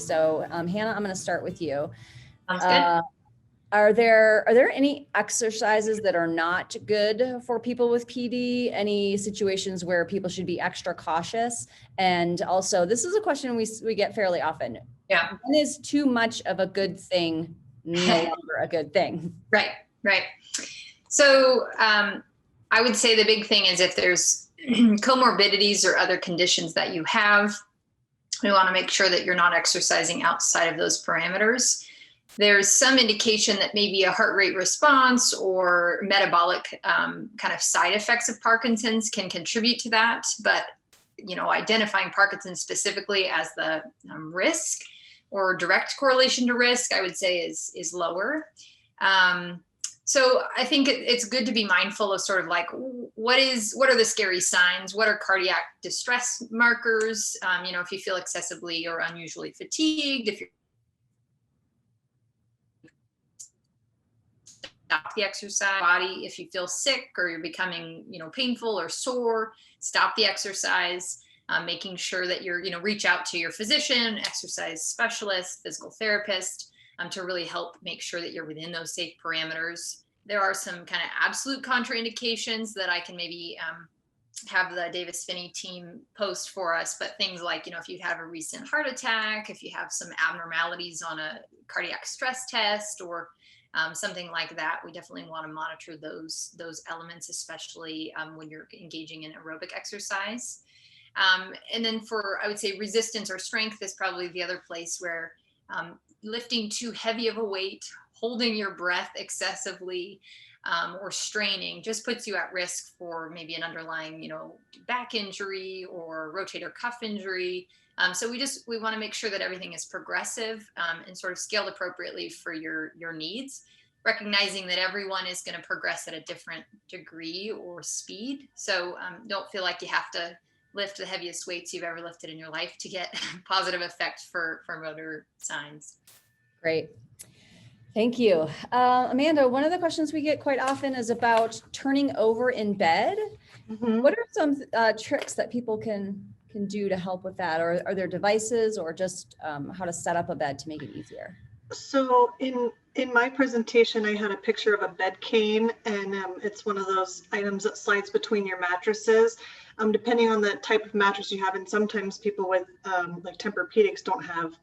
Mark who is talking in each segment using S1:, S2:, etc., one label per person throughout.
S1: So Hannah, I'm going to start with you.
S2: Sounds good.
S1: Are there any exercises that are not good for people with PD? Any situations where people should be extra cautious? And also, this is a question we get fairly often.
S2: Yeah.
S1: When is too much of a good thing no longer a good thing?
S2: Right. So I would say the big thing is if there's comorbidities or other conditions that you have, we want to make sure that you're not exercising outside of those parameters. There's some indication that maybe a heart rate response or metabolic kind of side effects of Parkinson's can contribute to that. But, identifying Parkinson's specifically as the risk or direct correlation to risk, I would say is lower. So I think it's good to be mindful of sort of like, what are the scary signs? What are cardiac distress markers? If you feel excessively or unusually fatigued, if you're stop the exercise body, if you feel sick or you're becoming, painful or sore, stop the exercise, making sure that you're, reach out to your physician, exercise specialist, physical therapist, to really help make sure that you're within those safe parameters. There are some kind of absolute contraindications that I can maybe have the Davis Phinney team post for us, but things like, if you have a recent heart attack, if you have some abnormalities on a cardiac stress test or something like that, we definitely want to monitor those elements, especially when you're engaging in aerobic exercise. And then I would say resistance or strength is probably the other place where lifting too heavy of a weight, holding your breath excessively, or straining just puts you at risk for maybe an underlying, back injury or rotator cuff injury. So we want to make sure that everything is progressive and sort of scaled appropriately for your needs, recognizing that everyone is going to progress at a different degree or speed. So don't feel like you have to lift the heaviest weights you've ever lifted in your life to get positive effect for motor signs.
S1: Great. Thank you. Amanda, one of the questions we get quite often is about turning over in bed. Mm-hmm. What are some tricks that people can do to help with that? Or are there devices or just how to set up a bed to make it easier?
S3: So in my presentation, I had a picture of a bed cane, and it's one of those items that slides between your mattresses. Depending on the type of mattress you have, and sometimes people with like Tempur-Pedics don't have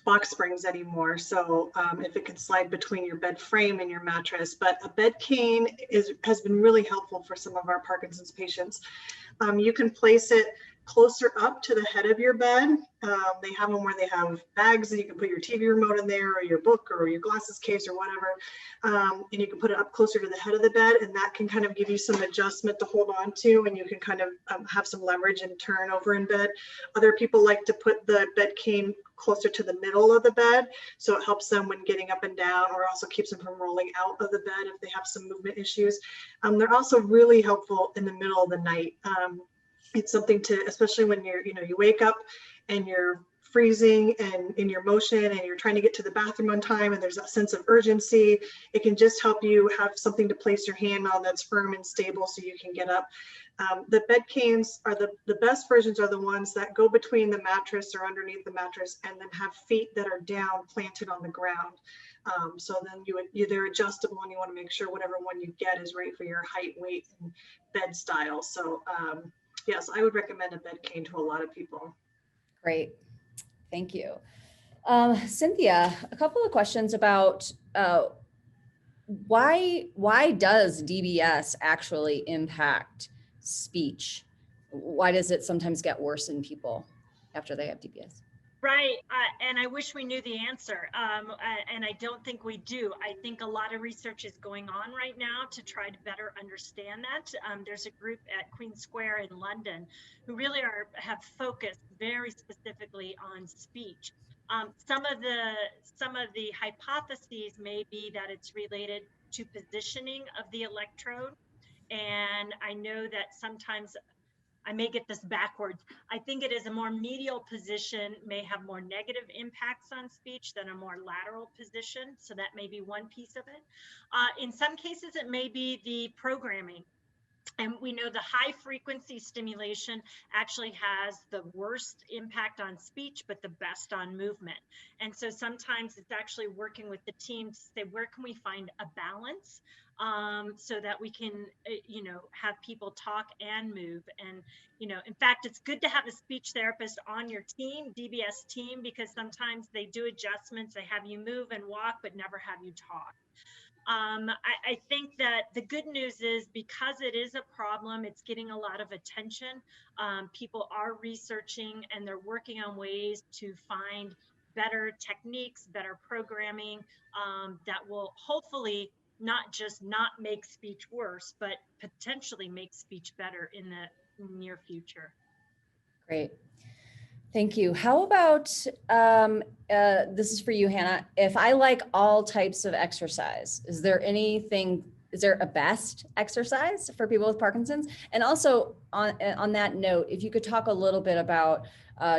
S3: box springs anymore. So if it can slide between your bed frame and your mattress, but a bed cane has been really helpful for some of our Parkinson's patients. You can place it closer up to the head of your bed. They have them where they have bags that you can put your TV remote in there or your book or your glasses case or whatever. And you can put it up closer to the head of the bed, and that can kind of give you some adjustment to hold on to, and you can kind of have some leverage and turn over in bed. Other people like to put the bed cane closer to the middle of the bed, so it helps them when getting up and down, or also keeps them from rolling out of the bed if they have some movement issues. They're also really helpful in the middle of the night. It's something to, especially when you wake up and you're freezing and in your motion and you're trying to get to the bathroom on time and there's a sense of urgency. It can just help you have something to place your hand on that's firm and stable so you can get up. The bed canes are the best versions are the ones that go between the mattress or underneath the mattress and then have feet that are down planted on the ground. So then they're adjustable, and you want to make sure whatever one you get is right for your height, weight, and bed style. So yes, I would recommend a bed cane to a lot of people.
S1: Great. Thank you. Cynthia, a couple of questions about why does DBS actually impact speech? Why does it sometimes get worse in people after they have DBS?
S4: Right, and I wish we knew the answer, and I don't think we do. I think a lot of research is going on right now to try to better understand that. There's a group at Queen Square in London who really have focused very specifically on speech. Some of the hypotheses may be that it's related to positioning of the electrode, and I know that sometimes I may get this backwards. I think it is a more medial position may have more negative impacts on speech than a more lateral position. So that may be one piece of it. In some cases, it may be the programming And we know the high frequency stimulation actually has the worst impact on speech, but the best on movement. And so sometimes it's actually working with the team to say, where can we find a balance so that we can, have people talk and move. And, in fact, it's good to have a speech therapist on your team, DBS team, because sometimes they do adjustments, they have you move and walk, but never have you talk. I think that the good news is because it is a problem, it's getting a lot of attention. People are researching and they're working on ways to find better techniques, better programming that will hopefully not just not make speech worse, but potentially make speech better in the near future.
S1: Great. Thank you. How about, this is for you, Hannah. If I like all types of exercise, is there a best exercise for people with Parkinson's? And also on that note, if you could talk a little bit about,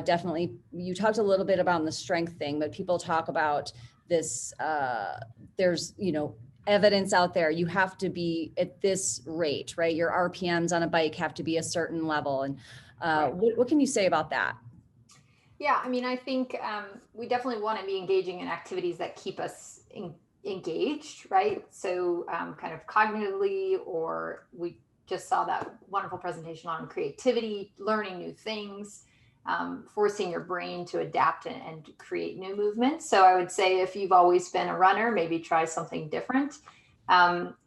S1: definitely, you talked a little bit about the strength thing, but people talk about this, there's, evidence out there, you have to be at this rate, right? Your RPMs on a bike have to be a certain level. And
S5: Right.
S1: what can you say about that?
S5: Yeah, I mean, I think we definitely want to be engaging in activities that keep us engaged, right? So kind of cognitively, or we just saw that wonderful presentation on creativity, learning new things, forcing your brain to adapt and create new movements. So I would say if you've always been a runner, maybe try something different.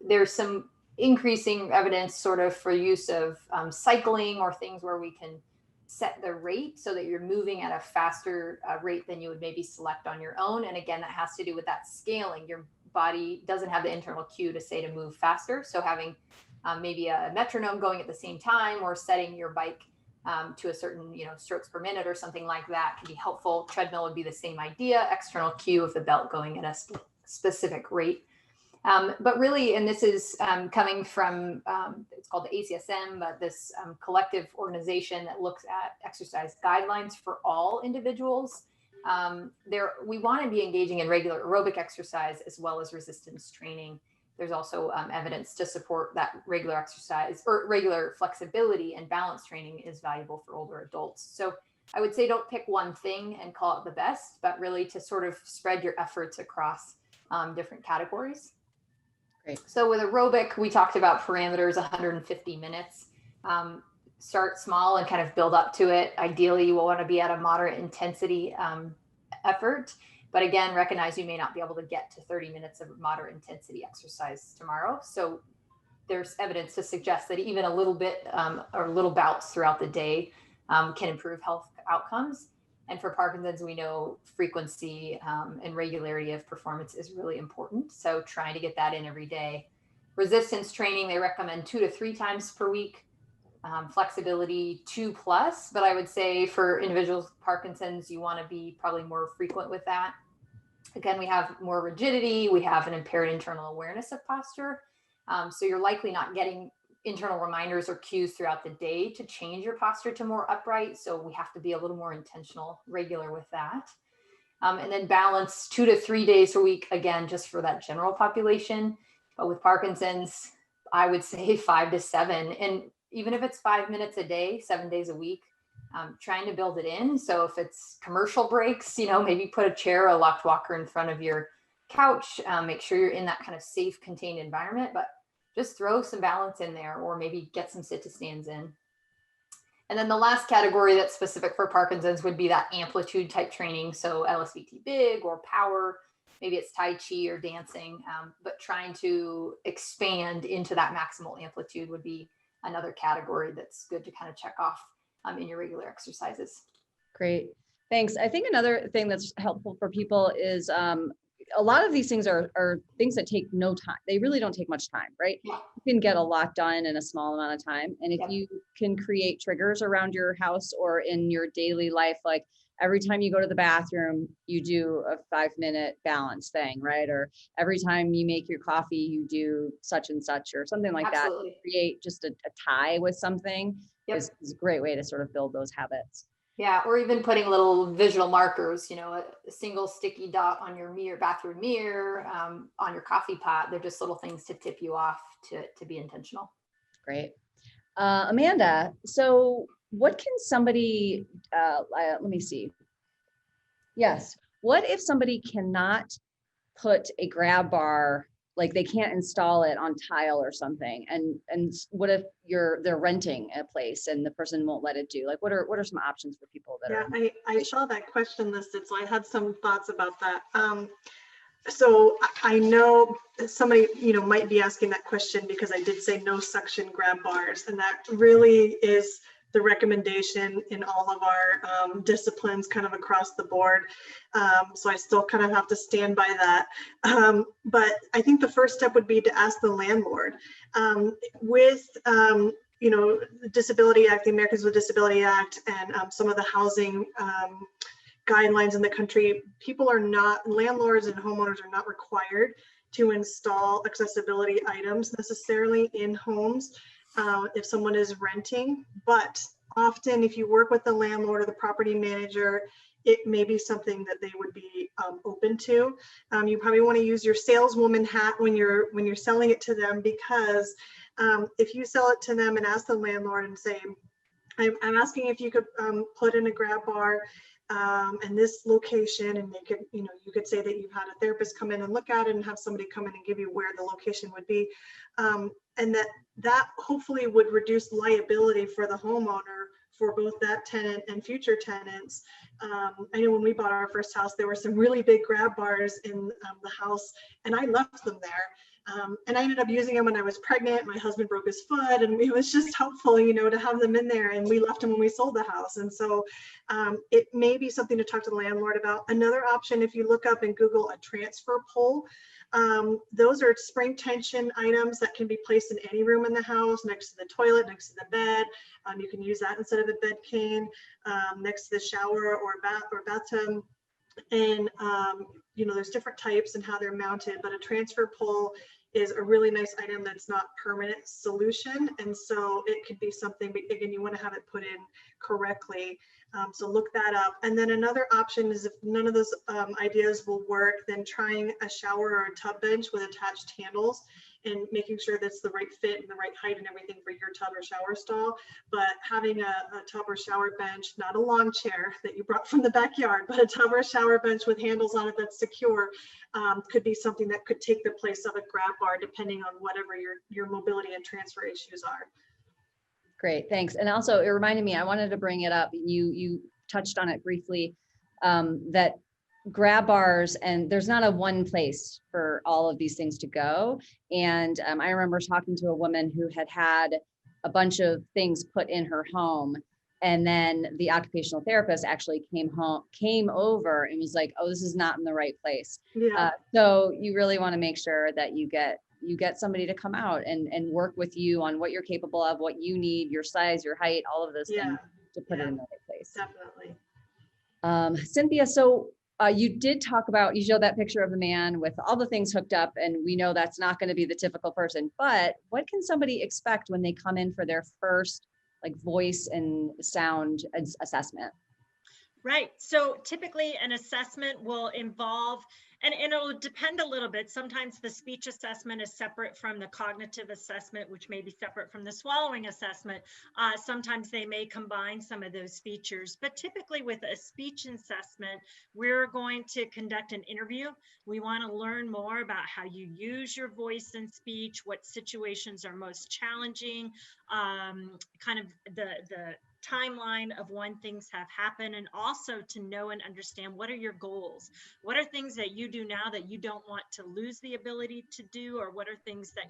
S5: There's some increasing evidence sort of for use of cycling or things where we can set the rate so that you're moving at a faster rate than you would maybe select on your own. And again, that has to do with that scaling. Your body doesn't have the internal cue to say to move faster. So having maybe a metronome going at the same time, or setting your bike to a certain strokes per minute or something like that can be helpful. Treadmill would be the same idea, external cue of the belt going at a specific rate. But really, and this is coming from, it's called the ACSM, but this collective organization that looks at exercise guidelines for all individuals. We want to be engaging in regular aerobic exercise as well as resistance training. There's also evidence to support that regular exercise or regular flexibility and balance training is valuable for older adults. So I would say don't pick one thing and call it the best, but really to sort of spread your efforts across different categories.
S1: Great.
S5: So with aerobic, we talked about parameters, 150 minutes. Start small and kind of build up to it. Ideally, you will want to be at a moderate intensity effort. But again, recognize you may not be able to get to 30 minutes of moderate intensity exercise tomorrow. So there's evidence to suggest that even a little bit or little bouts throughout the day can improve health outcomes. And for Parkinson's, we know frequency and regularity of performance is really important. So trying to get that in every day. Resistance training, they recommend 2 to 3 times per week. Flexibility 2+, but I would say for individuals with Parkinson's, you want to be probably more frequent with that. Again, we have more rigidity. We have an impaired internal awareness of posture. So you're likely not getting internal reminders or cues throughout the day to change your posture to more upright. So we have to be a little more intentional, regular with that. And then balance 2 to 3 days a week, again, just for that general population. But with Parkinson's, I would say 5 to 7. And even if it's 5 minutes a day, 7 days a week, trying to build it in. So if it's commercial breaks, maybe put a chair, a locked walker in front of your couch, make sure you're in that kind of safe, contained environment, but just throw some balance in there, or maybe get some sit to stands in. And then the last category that's specific for Parkinson's would be that amplitude type training. So LSVT big or power, maybe it's Tai Chi or dancing, but trying to expand into that maximal amplitude would be another category that's good to kind of check off in your regular exercises.
S1: Great. Thanks. I think another thing that's helpful for people is a lot of these things are things that take no time. They really don't take much time, right?
S5: Yeah.
S1: You can get a lot done in a small amount of time. And if you can create triggers around your house or in your daily life, like every time you go to the bathroom, you do a 5-minute balance thing, right? Or every time you make your coffee, you do such and such or something like
S5: Absolutely.
S1: that. Create just a tie with something is a great way to sort of build those habits.
S5: Yeah, or even putting little visual markers, a single sticky dot on your bathroom mirror, on your coffee pot. They're just little things to tip you off to be intentional.
S1: Great. Amanda, so what can somebody, let me see. Yes. What if somebody cannot put a grab bar, like they can't install it on tile or something? And what if they're renting a place and the person won't let it do? Like what are some options for people that
S3: Yeah,
S1: are?
S3: I saw that question listed, so I had some thoughts about that. So I know somebody, might be asking that question because I did say no suction grab bars, and that really is the recommendation in all of our disciplines kind of across the board. So I still kind of have to stand by that. But I think the first step would be to ask the landlord. With the Disability Act, the Americans with Disability Act, and some of the housing guidelines in the country, landlords and homeowners are not required to install accessibility items necessarily in homes if someone is renting. But often if you work with the landlord or the property manager, it may be something that they would be open to. You probably want to use your saleswoman hat when you're selling it to them, because if you sell it to them and ask the landlord and say, I'm asking if you could put in a grab bar and this location, and they could, you could say that you've had a therapist come in and look at it and have somebody come in and give you where the location would be. And that hopefully would reduce liability for the homeowner for both that tenant and future tenants. I know when we bought our first house, there were some really big grab bars in the house, and I left them there. And I ended up using them when I was pregnant. My husband broke his foot, and it was just helpful, to have them in there. And we left them when we sold the house. And so it may be something to talk to the landlord about. Another option, if you look up in Google a transfer pole, those are spring tension items that can be placed in any room in the house, next to the toilet, next to the bed. You can use that instead of a bed cane, next to the shower or bathtub. And there's different types and how they're mounted, but a transfer pole is a really nice item that's not permanent solution. And so it could be something, but again, you want to have it put in correctly. So look that up. And then another option is, if none of those ideas will work, then trying a shower or a tub bench with attached handles and making sure that's the right fit and the right height and everything for your tub or shower stall. But having a tub or shower bench, not a lawn chair that you brought from the backyard, but a tub or shower bench with handles on it that's secure, could be something that could take the place of a grab bar, depending on whatever your mobility and transfer issues are.
S1: Great, thanks. And also, it reminded me, I wanted to bring it up. You touched on it briefly, that grab bars, and there's not a one place for all of these things to go. And I remember talking to a woman who had a bunch of things put in her home, and then the occupational therapist actually came over and was like, "Oh, this is not in the right place."
S3: Yeah.
S1: So you really want to make sure that you get somebody to come out and work with you on what you're capable of, what you need, your size, your height, all of those things to put it in the right place.
S3: Definitely.
S1: Cynthia, so you did talk about, you showed that picture of the man with all the things hooked up, and we know that's not going to be the typical person, but what can somebody expect when they come in for their first voice and sound assessment?
S4: Right. So typically an assessment will involve, and it'll depend a little bit. Sometimes the speech assessment is separate from the cognitive assessment, which may be separate from the swallowing assessment. Sometimes they may combine some of those features, but typically with a speech assessment, we're going to conduct an interview. We want to learn more about how you use your voice and speech, what situations are most challenging, kind of the timeline of when things have happened, and also to know and understand what are your goals, what are things that you do now that you don't want to lose the ability to do, or what are things that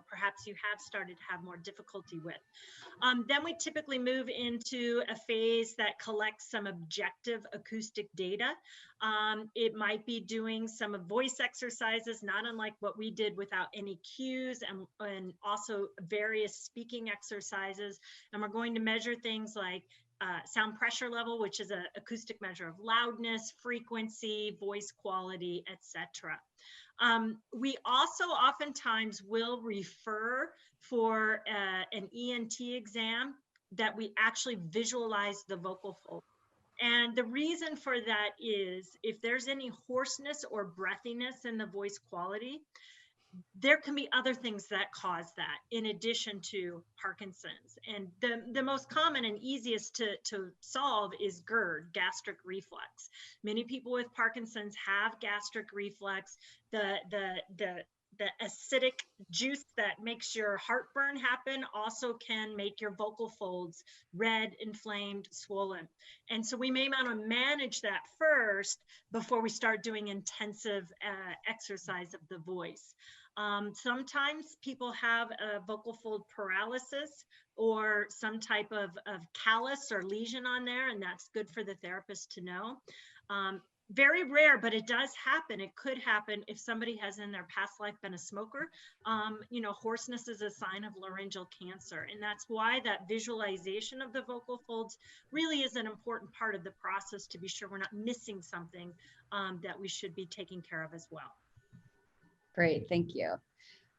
S4: perhaps you have started to have more difficulty with. Then we typically move into a phase that collects some objective acoustic data. It might be doing some voice exercises, not unlike what we did without any cues, and also various speaking exercises. And we're going to measure things like sound pressure level, which is an acoustic measure of loudness, frequency, voice quality, etc. We also oftentimes will refer for an ENT exam that we actually visualize the vocal fold. And the reason for that is if there's any hoarseness or breathiness in the voice quality, there can be other things that cause that in addition to Parkinson's. And the most common and easiest to solve is GERD, gastric reflux. Many people with Parkinson's have gastric reflux. The acidic juice that makes your heartburn happen also can make your vocal folds red, inflamed, swollen. And so we may want to manage that first before we start doing intensive exercise of the voice. Sometimes people have a vocal fold paralysis or some type of callus or lesion on there, and that's good for the therapist to know. Very rare, but it does happen. It could happen if somebody has in their past life been a smoker. Hoarseness is a sign of laryngeal cancer. And that's why that visualization of the vocal folds really is an important part of the process to be sure we're not missing something that we should be taking care of as well.
S1: Great, thank you.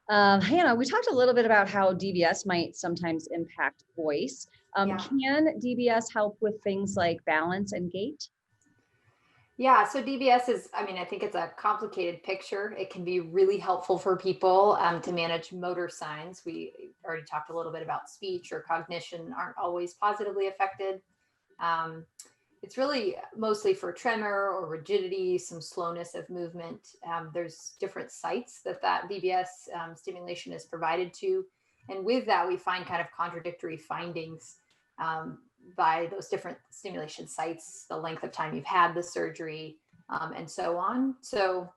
S1: Hannah, we talked a little bit about how DBS might sometimes impact voice. Can DBS help with things like balance and gait?
S5: Yeah, so DBS is, I think it's a complicated picture. It can be really helpful for people to manage motor signs. We already talked a little bit about speech or cognition aren't always positively affected. It's really mostly for tremor or rigidity, some slowness of movement. There's different sites that DBS stimulation is provided to. And with that, we find kind of contradictory findings by those different stimulation sites, the length of time you've had the surgery, and so on. So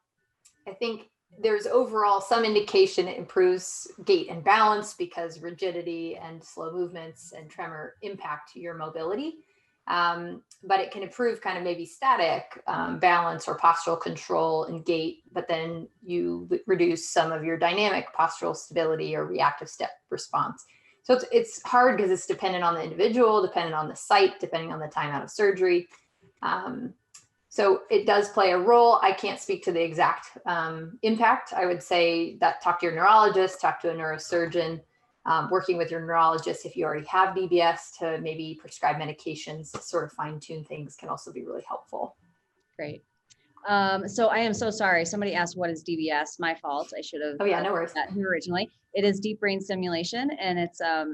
S5: I think there's overall some indication it improves gait and balance because rigidity and slow movements and tremor impact your mobility. But it can improve kind of maybe static balance or postural control and gait, but then you reduce some of your dynamic postural stability or reactive step response. So it's hard because it's dependent on the individual, dependent on the site, depending on the time out of surgery. So it does play a role. I can't speak to the exact impact. I would say that talk to your neurologist, talk to a neurosurgeon, working with your neurologist if you already have DBS to maybe prescribe medications to sort of fine tune things can also be really helpful.
S1: Great. So I am so sorry. Somebody asked, what is DBS? My fault. I should have.
S5: Oh yeah, no worries.
S1: That here originally. It is deep brain stimulation, and it's a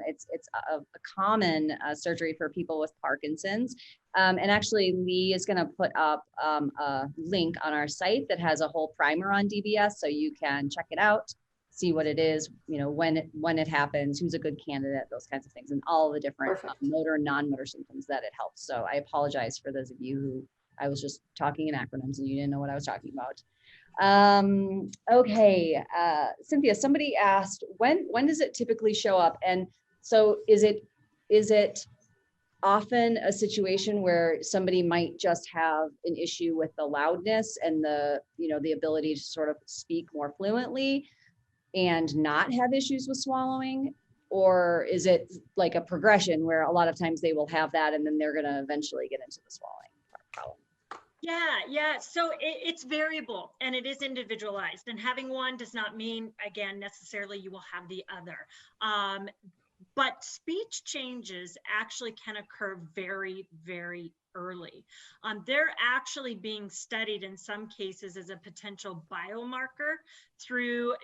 S1: common surgery for people with Parkinson's. And actually, Lee is going to put up a link on our site that has a whole primer on DBS, so you can check it out, see what it is, when it happens, who's a good candidate, those kinds of things, and all the different motor and non-motor symptoms that it helps. So I apologize for those of you who I was just talking in acronyms and you didn't know what I was talking about. Okay, Cynthia, somebody asked, when does it typically show up? And so is it often a situation where somebody might just have an issue with the loudness and the ability to sort of speak more fluently and not have issues with swallowing? Or is it like a progression where a lot of times they will have that and then they're going to eventually get into the swallowing problem?
S4: Yeah. So it's variable and it is individualized, and having one does not mean, again, necessarily you will have the other. But speech changes actually can occur very, very early. They're actually being studied in some cases as a potential biomarker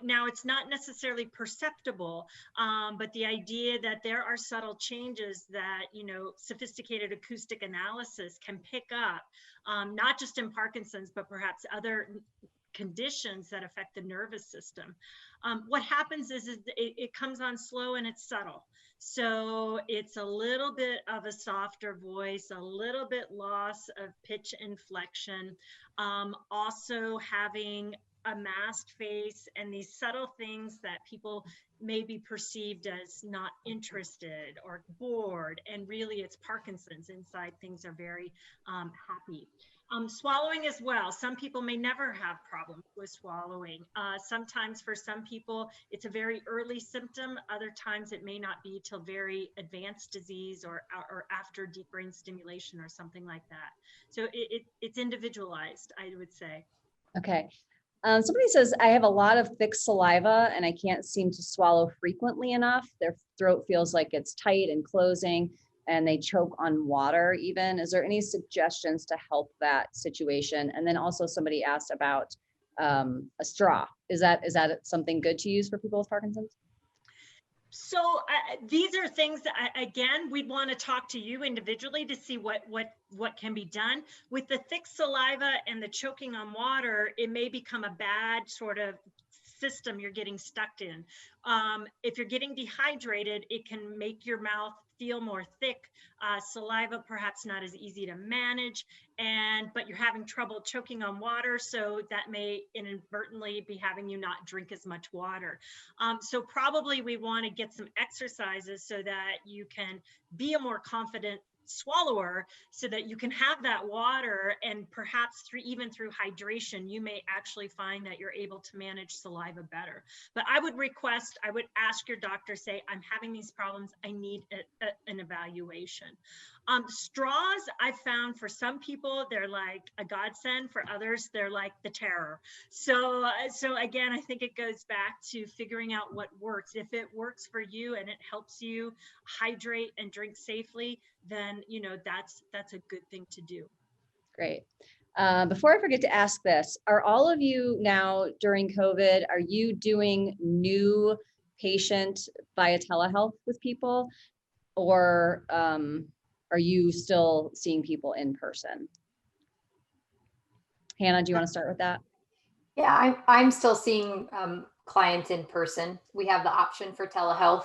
S4: now it's not necessarily perceptible, but the idea that there are subtle changes that, sophisticated acoustic analysis can pick up, not just in Parkinson's, but perhaps other conditions that affect the nervous system. What happens is it comes on slow and it's subtle. So it's a little bit of a softer voice, a little bit loss of pitch inflection, also having a masked face and these subtle things that people may be perceived as not interested or bored. And really it's Parkinson's. Inside things are very happy. Swallowing as well. Some people may never have problems with swallowing. Sometimes for some people, it's a very early symptom. Other times it may not be till very advanced disease or after deep brain stimulation or something like that. So it's individualized, I would say.
S1: Okay. Somebody says, I have a lot of thick saliva and I can't seem to swallow frequently enough. Their throat feels like it's tight and closing, and they choke on water even. Is there any suggestions to help that situation? And then also somebody asked about a straw. Is that something good to use for people with Parkinson's?
S4: So these are things that, again, we'd want to talk to you individually to see what can be done. With the thick saliva and the choking on water, it may become a bad sort of system you're getting stuck in. If you're getting dehydrated, it can make your mouth feel more thick, saliva perhaps not as easy to manage, but you're having trouble choking on water, so that may inadvertently be having you not drink as much water. So probably we want to get some exercises so that you can be a more confident swallower, so that you can have that water, and perhaps even through hydration, you may actually find that you're able to manage saliva better. But I would ask your doctor, say, I'm having these problems, I need an evaluation. Straws, I've found for some people, they're like a godsend. For others, they're like the terror. So again, I think it goes back to figuring out what works. If it works for you and it helps you hydrate and drink safely, then, that's a good thing to do.
S1: Great. Before I forget to ask this, are all of you now during COVID, are you doing new patient via telehealth with people, or are you still seeing people in person? Hannah, do you want to start with that?
S5: Yeah, I'm still seeing clients in person. We have the option for telehealth,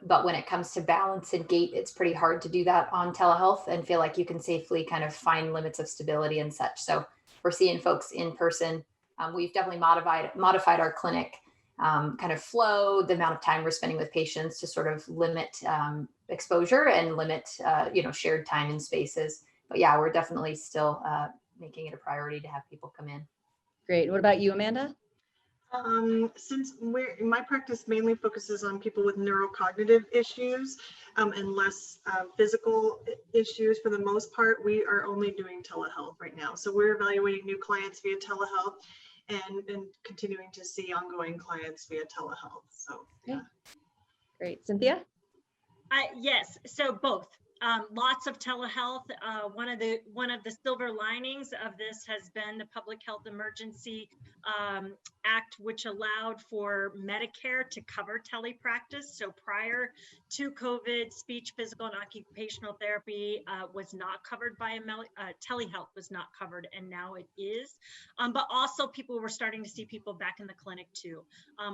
S5: but when it comes to balance and gait, it's pretty hard to do that on telehealth and feel like you can safely kind of find limits of stability and such. So we're seeing folks in person. We've definitely modified our clinic kind of flow, the amount of time we're spending with patients to sort of limit exposure and limit, shared time and spaces. But yeah, we're definitely still making it a priority to have people come in.
S1: Great. What about you, Amanda?
S3: Since my practice mainly focuses on people with neurocognitive issues and less physical issues, for the most part, we are only doing telehealth right now. So we're evaluating new clients via telehealth and continuing to see ongoing clients via telehealth. So yeah.
S1: Great. Cynthia?
S4: Yes, so both. Lots of telehealth. One of the silver linings of this has been the Public Health Emergency Act, which allowed for Medicare to cover telepractice. So prior to COVID, speech, physical, and occupational therapy was not covered by telehealth was not covered, and now it is. But also people were starting to see people back in the clinic too,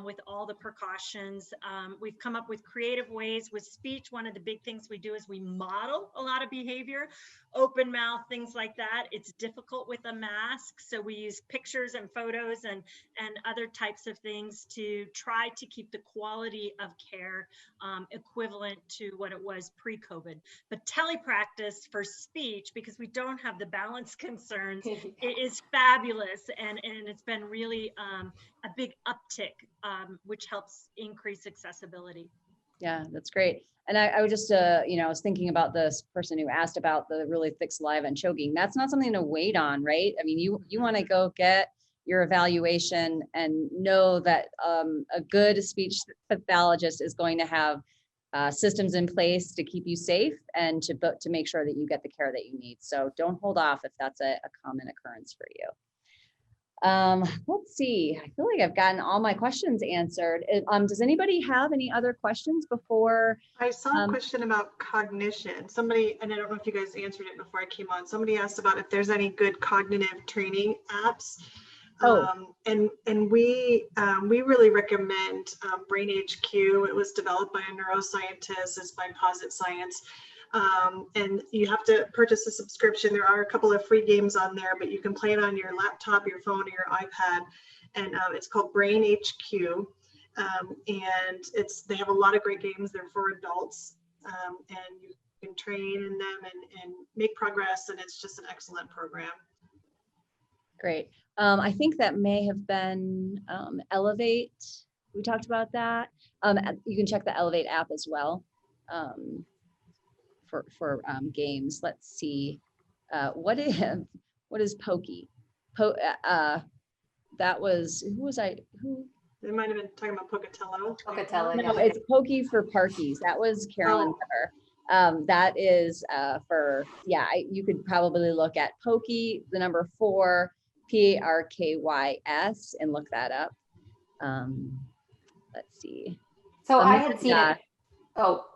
S4: with all the precautions. We've come up with creative ways with speech. One of the big things we do is we model a lot of behavior, open mouth, things like that. It's difficult with a mask, so we use pictures and photos and other types of things to try to keep the quality of care equivalent to what it was pre-COVID. But telepractice for speech, because we don't have the balance concerns, it is fabulous, and it's been really a big uptick, which helps increase accessibility.
S1: Yeah, that's great. And I would just, I was thinking about this person who asked about the really thick saliva and choking. That's not something to wait on, right? I mean, you want to go get your evaluation and know that a good speech pathologist is going to have systems in place to keep you safe and to make sure that you get the care that you need. So don't hold off if that's a common occurrence for you. Let's see. I feel like I've gotten all my questions answered. Does anybody have any other questions before?
S3: I saw a question about cognition. Somebody, and I don't know if you guys answered it before I came on, somebody asked about if there's any good cognitive training apps. And we really recommend Brain HQ. It was developed by a neuroscientist. It's by Posit Science. And you have to purchase a subscription. There are a couple of free games on there, but you can play it on your laptop, your phone, or your iPad. And it's called Brain HQ. And they have a lot of great games. They're for adults, and you can train in them and make progress. And it's just an excellent program.
S1: Great. I think that may have been Elevate. We talked about that. You can check the Elevate app as well. For games. Let's see. What is Pokey? That was, who?
S3: They might have been talking about Pocatello.
S5: Pocatello,
S1: No,
S5: yeah.
S1: it's Pokey for Parkies. That was Carolyn Weber. That is for, you could probably look at Pokey, the number 4, PARKYS, and look that up. Let's see.
S5: So I had seen
S1: Yeah.
S5: it. Oh,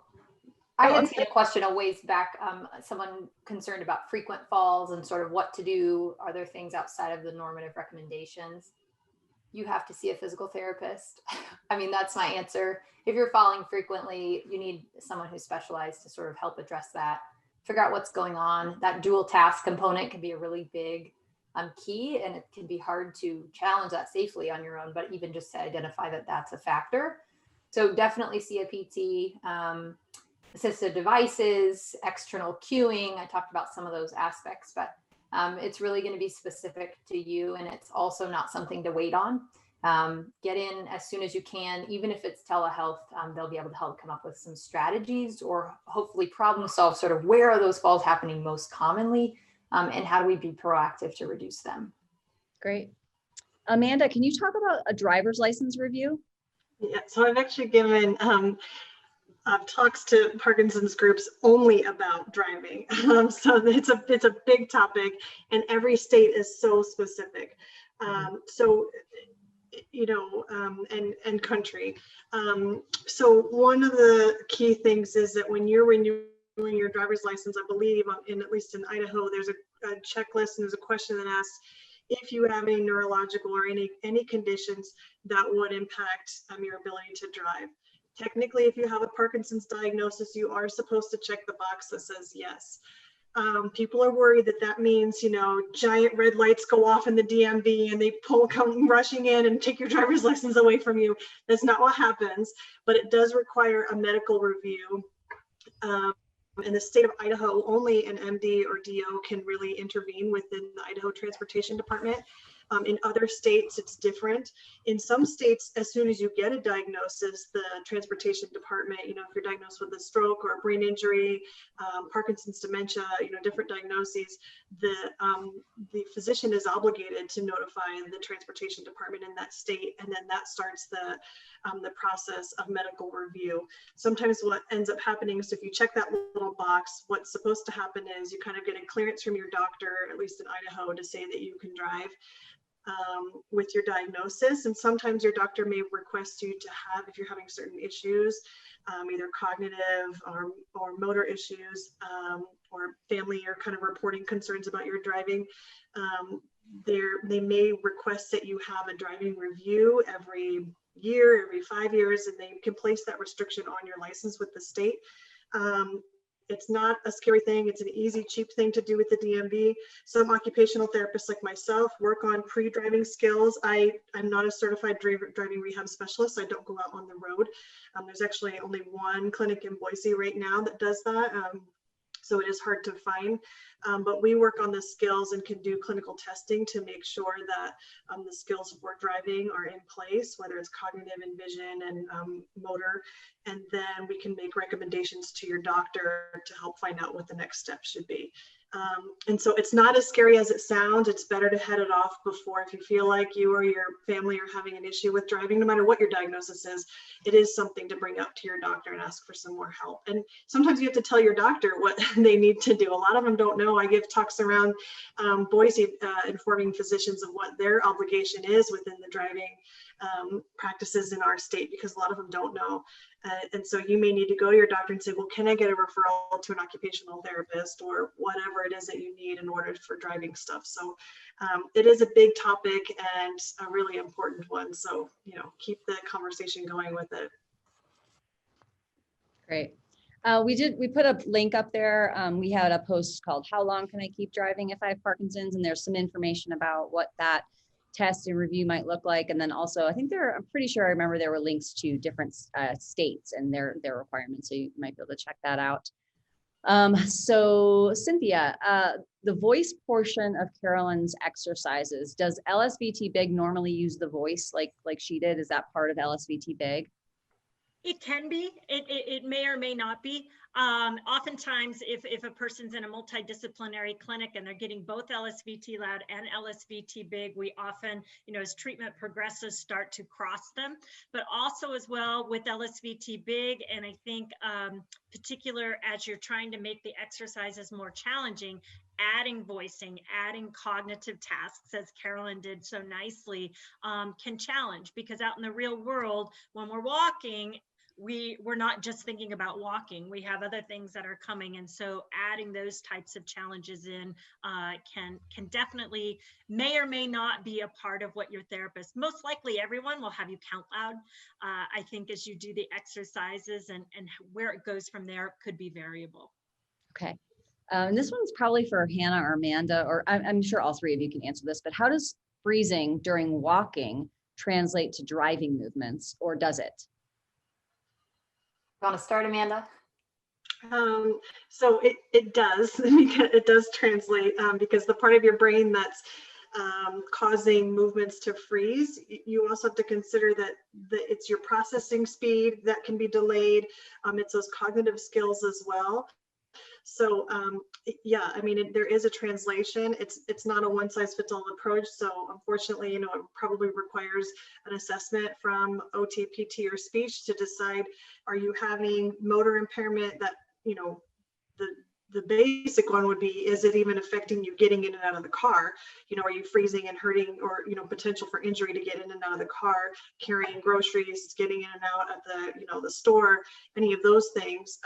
S5: I had seen a question a ways back. Someone concerned about frequent falls and sort of what to do. Are there things outside of the normative recommendations? You have to see a physical therapist. I mean, that's my answer. If you're falling frequently, you need someone who's specialized to sort of help address that, figure out what's going on. That dual task component can be a really big key, and it can be hard to challenge that safely on your own, but even just to identify that that's a factor. So definitely see a PT, assistive devices, external cueing. I talked about some of those aspects, but it's really going to be specific to you, and it's also not something to wait on. Get in as soon as you can, even if it's telehealth. They'll be able to help come up with some strategies or hopefully problem solve sort of where are those falls happening most commonly, and how do we be proactive to reduce them.
S1: Great. Amanda, can you talk about a driver's license review?
S3: Yeah, so I've actually given talks to Parkinson's groups only about driving. So it's a big topic, and every state is so specific. So, you know, and country. So one of the key things is that when you're renewing your driver's license, I believe at least in Idaho, there's a checklist and there's a question that asks if you have any neurological or any conditions that would impact your ability to drive. Technically, if you have a Parkinson's diagnosis, you are supposed to check the box that says yes. People are worried that means, you know, giant red lights go off in the DMV and they come rushing in and take your driver's license away from you. That's not what happens, but it does require a medical review. In the state of Idaho, only an MD or DO can really intervene within the Idaho Transportation Department. In other states, it's different. In some states, as soon as you get a diagnosis, the transportation department, you know, if you're diagnosed with a stroke or a brain injury, Parkinson's, dementia, you know, different diagnoses, the physician is obligated to notify the transportation department in that state, and then that starts the process of medical review. Sometimes what ends up happening is if you check that little box, what's supposed to happen is you kind of get a clearance from your doctor, at least in Idaho, to say that you can drive. With your diagnosis, and sometimes your doctor may request you to have, if you're having certain issues, either cognitive or motor issues, or family are kind of reporting concerns about your driving, they may request that you have a driving review every year, every 5 years, and they can place that restriction on your license with the state. It's not a scary thing. It's an easy, cheap thing to do with the DMV. Some occupational therapists like myself work on pre-driving skills. I'm not a certified driving rehab specialist. I don't go out on the road. There's actually only one clinic in Boise right now that does that. So it is hard to find, but we work on the skills and can do clinical testing to make sure that the skills for driving are in place, whether it's cognitive and vision and motor, and then we can make recommendations to your doctor to help find out what the next step should be. And so it's not as scary as it sounds. It's better to head it off before. If you feel like you or your family are having an issue with driving, no matter what your diagnosis is, it is something to bring up to your doctor and ask for some more help. And sometimes you have to tell your doctor what they need to do. A lot of them don't know. I give talks around Boise, informing physicians of what their obligation is within the driving practices in our state, because a lot of them don't know. And so you may need to go to your doctor and say, well, can I get a referral to an occupational therapist or whatever it is that you need in order for driving stuff. So it is a big topic and a really important one. So, you know, keep the conversation going with it.
S1: Great. We put a link up there. We had a post called "How long can I keep driving if I have Parkinson's?" And there's some information about what that test and review might look like. And then also, I'm pretty sure I remember there were links to different states and their requirements. So you might be able to check that out. So Cynthia, the voice portion of Carolyn's exercises, does LSVT Big normally use the voice like she did? Is that part of LSVT Big?
S4: It can be. It may or may not be. Oftentimes, if a person's in a multidisciplinary clinic and they're getting both LSVT loud and LSVT big, we often, you know, as treatment progresses, start to cross them. But also as well with LSVT big, and I think particular as you're trying to make the exercises more challenging, adding voicing, adding cognitive tasks, as Carolyn did so nicely, can challenge, because out in the real world, when we're walking, we're not just thinking about walking. We have other things that are coming. And so adding those types of challenges in can definitely, may or may not be a part of what your therapist, most likely everyone will have you count loud. I think as you do the exercises and where it goes from there could be variable.
S1: Okay. This one's probably for Hannah or Amanda, or I'm sure all three of you can answer this, but how does freezing during walking translate to driving movements, or does it?
S5: You want to start, Amanda?
S3: So it does, it does translate, because the part of your brain that's causing movements to freeze, you also have to consider that it's your processing speed that can be delayed. It's those cognitive skills as well. So yeah, I mean, there is a translation. It's not a one-size-fits-all approach. So unfortunately, it probably requires an assessment from OT, PT, or speech to decide, are you having motor impairment that, the basic one would be, is it even affecting you getting in and out of the car? Are you freezing and hurting, or, potential for injury to get in and out of the car, carrying groceries, getting in and out of the store, any of those things.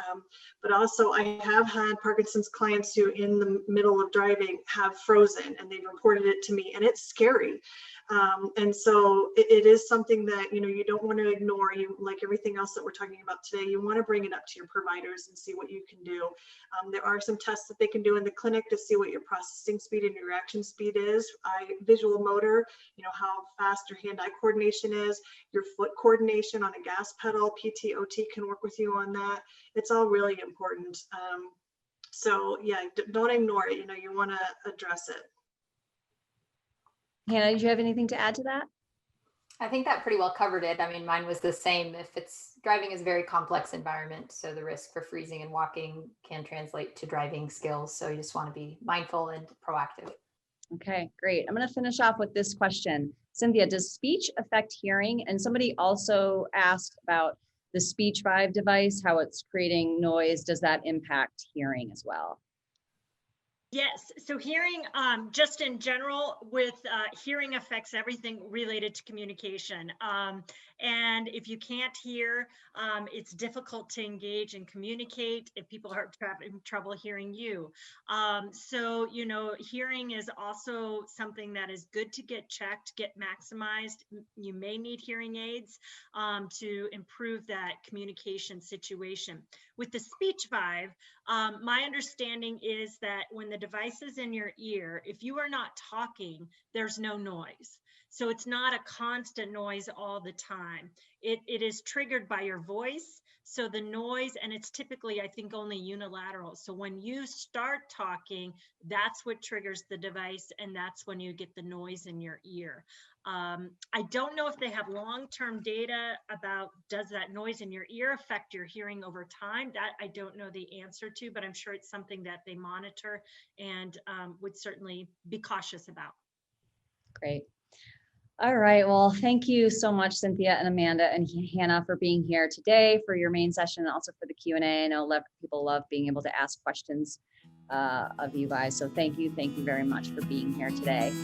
S3: But also I have had Parkinson's clients who in the middle of driving have frozen, and they've reported it to me, and it's scary. And so it is something that, you don't want to ignore. You, like everything else that we're talking about today, you want to bring it up to your providers and see what you can do. There are some tests that they can do in the clinic to see what your processing speed and your reaction speed is. Visual motor, how fast your hand-eye coordination is, your foot coordination on a gas pedal, PT, OT can work with you on that. It's all really important. So yeah, don't ignore it. You want to address it.
S1: Hannah, did you have anything to add to that?
S5: I think that pretty well covered it. I mean, mine was the same. Driving is a very complex environment, so the risk for freezing and walking can translate to driving skills. So you just want to be mindful and proactive.
S1: Okay, great. I'm going to finish off with this question. Cynthia, does speech affect hearing? And somebody also asked about the Speech 5 device, how it's creating noise. Does that impact hearing as well?
S4: Yes, so hearing, just in general, with hearing affects everything related to communication. And if you can't hear, it's difficult to engage and communicate if people are having trouble hearing you. So, hearing is also something that is good to get checked, get maximized. You may need hearing aids to improve that communication situation. With the Speech 5, my understanding is that when the device is in your ear, if you are not talking, there's no noise. So it's not a constant noise all the time. It is triggered by your voice. So the noise, and it's typically, I think, only unilateral. So when you start talking, that's what triggers the device, and that's when you get the noise in your ear. I don't know if they have long-term data about, does that noise in your ear affect your hearing over time? That I don't know the answer to, but I'm sure it's something that they monitor and would certainly be cautious about.
S1: Great. All right. Well, thank you so much, Cynthia and Amanda and Hannah, for being here today for your main session and also for the Q&A. I know people love being able to ask questions of you guys. So thank you very much for being here today.